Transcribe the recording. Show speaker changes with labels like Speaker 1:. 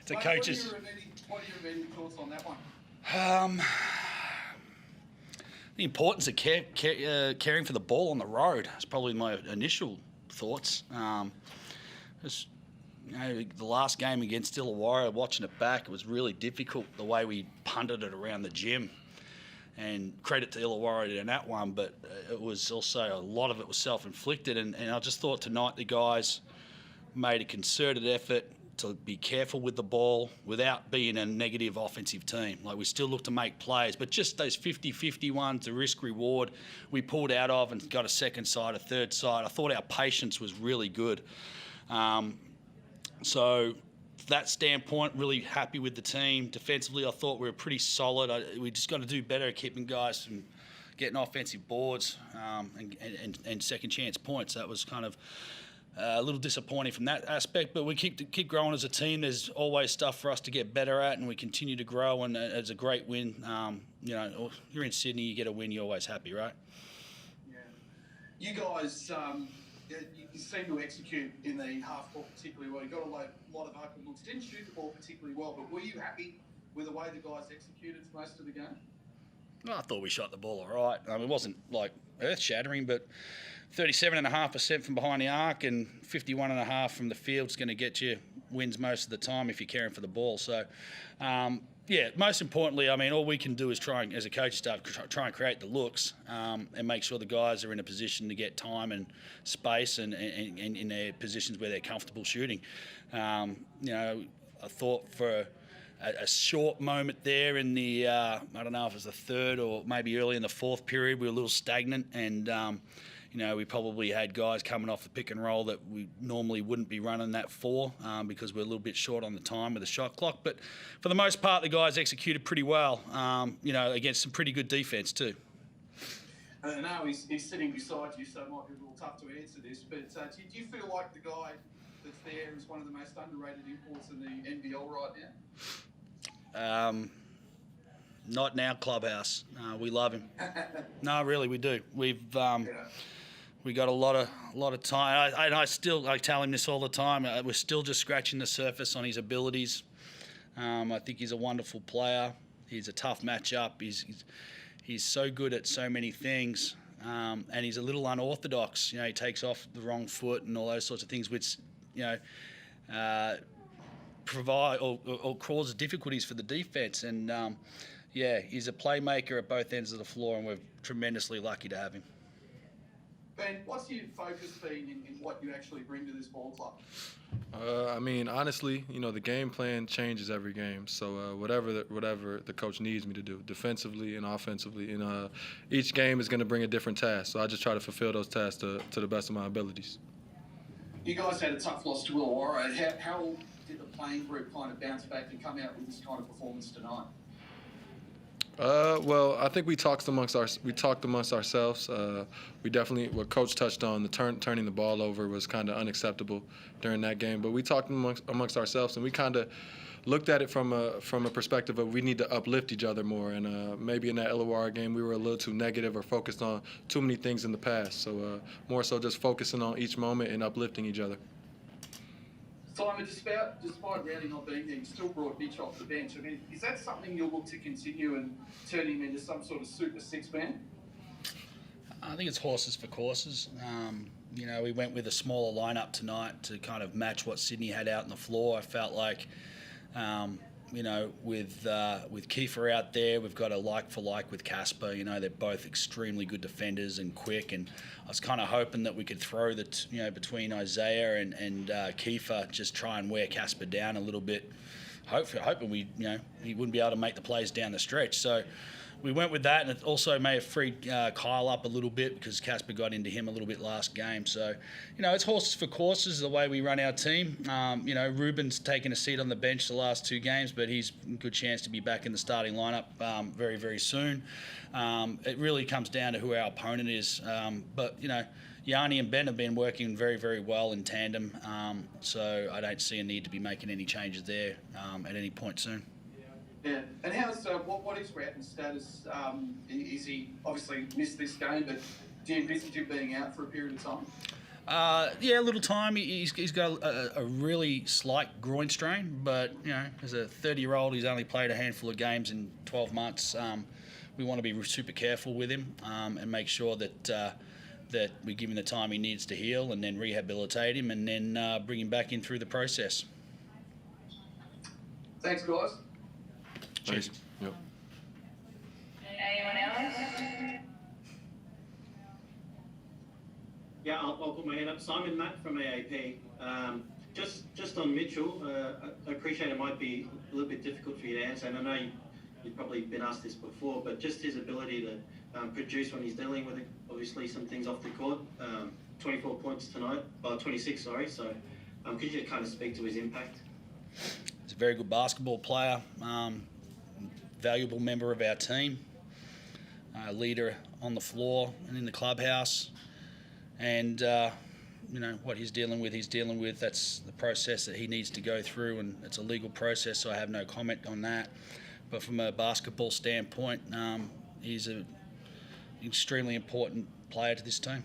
Speaker 1: It's a coach's.
Speaker 2: What are your immediate thoughts on that one?
Speaker 1: The importance of caring for the ball on the road is probably my initial thoughts. Just, the last game against Illawarra, watching it back, it was really difficult the way we punted it around the gym. And credit to Illawarra in that one, but it was also, a lot of it was self-inflicted. And I just thought tonight the guys made a concerted effort to be careful with the ball without being a negative offensive team. Like, we still look to make plays, but just those 50-50 ones, the risk-reward, we pulled out of and got a second side, a third side. I thought our patience was really good. So from that standpoint, really happy with the team. Defensively, I thought we were pretty solid. We just got to do better at keeping guys from getting offensive boards and second chance points. That was kind of a little disappointing from that aspect, but we keep growing as a team. There's always stuff for us to get better at, and we continue to grow, and it's a great win. You're in Sydney, you get a win, you're always happy, right?
Speaker 2: Yeah. You guys, you seem to execute in the half court particularly well. You got a lot of open looks. Didn't shoot the ball particularly well, but were you happy with the way the guys executed for most of the game?
Speaker 1: Well, I thought we shot the ball all right. It wasn't like earth-shattering, but 37.5% from behind the arc and 51.5% from the field is going to get you wins most of the time if you're caring for the ball. So, most importantly, all we can do is try and, as a coaching staff, try and create the looks and make sure the guys are in a position to get time and space and in their positions where they're comfortable shooting. I thought for a short moment there in the, I don't know if it was the third or maybe early in the fourth period, we were a little stagnant, and we probably had guys coming off the pick and roll that we normally wouldn't be running that for because we're a little bit short on the time with the shot clock. But for the most part, the guys executed pretty well, against some pretty good defense too.
Speaker 2: I know he's sitting beside you, so it might be a little tough to answer this, but do you feel like the guy that's there is one of the most underrated imports in the NBL right now?
Speaker 1: Not in our clubhouse. We love him. No, really, we do. We got a lot of time. I tell him this all the time. We're still just scratching the surface on his abilities. I think he's a wonderful player. He's a tough matchup. He's so good at so many things, and he's a little unorthodox. He takes off the wrong foot and all those sorts of things, which provide or cause difficulties for the defense. And he's a playmaker at both ends of the floor, and we're tremendously lucky to have him.
Speaker 2: Ben, what's your focus been in what you actually bring to this ball club?
Speaker 3: Honestly, the game plan changes every game. So whatever the coach needs me to do, defensively and offensively, and each game is going to bring a different task. So I just try to fulfill those tasks to the best of my abilities. You
Speaker 2: guys had a tough loss to Illawarra. How did the playing group kind of bounce back and come out with this kind of performance tonight?
Speaker 3: Well, I think we talked amongst ourselves. We definitely, what Coach touched on, turning the ball over was kind of unacceptable during that game. But we talked amongst ourselves, and we kind of looked at it from a perspective of we need to uplift each other more. And maybe in that Illawarra game, we were a little too negative or focused on too many things in the past. So more so just focusing on each moment and uplifting each other.
Speaker 2: Simon, despite Rowdy not being there, you still brought Mitch off the bench. Is that something you'll look to continue and turn him into some sort of super six-man?
Speaker 1: I think it's horses for courses. We went with a smaller lineup tonight to kind of match what Sydney had out on the floor. I felt like, with Kiefer out there, we've got a like for like with Casper. They're both extremely good defenders and quick, and I was kind of hoping that we could throw between Isaiah and Kiefer, just try and wear Casper down a little bit. Hoping he wouldn't be able to make the plays down the stretch. So we went with that, and it also may have freed Kyle up a little bit because Casper got into him a little bit last game. So, it's horses for courses, the way we run our team. Ruben's taken a seat on the bench the last 2 games, but he's a good chance to be back in the starting lineup very, very soon. It really comes down to who our opponent is. But Yanni and Ben have been working very, very well in tandem. So I don't see a need to be making any changes there at any point soon.
Speaker 2: Yeah, and how's what is Ratton's status? Is he obviously missed this game, but do you envisage him being out for a period of time?
Speaker 1: Yeah, a little time. He's got a really slight groin strain, but as a 30-year-old, he's only played a handful of games in 12 months. We want to be super careful with him and make sure that we give him the time he needs to heal, and then rehabilitate him, and then bring him back in through the process.
Speaker 2: Thanks, guys.
Speaker 1: Cheers.
Speaker 3: Yep.
Speaker 4: Anyone else?
Speaker 5: Yeah, I'll put my hand up. Simon Matt from AAP. Just on Mitchell, I appreciate it might be a little bit difficult for you to answer, and I know you've probably been asked this before, but just his ability to produce when he's dealing with, obviously, some things off the court. 24 points tonight, 26, sorry. So could you kind of speak to his impact?
Speaker 1: He's a very good basketball player, valuable member of our team, leader on the floor and in the clubhouse. And, what he's dealing with, that's the process that he needs to go through, and it's a legal process, so I have no comment on that. But from a basketball standpoint, he's an extremely important player to this team.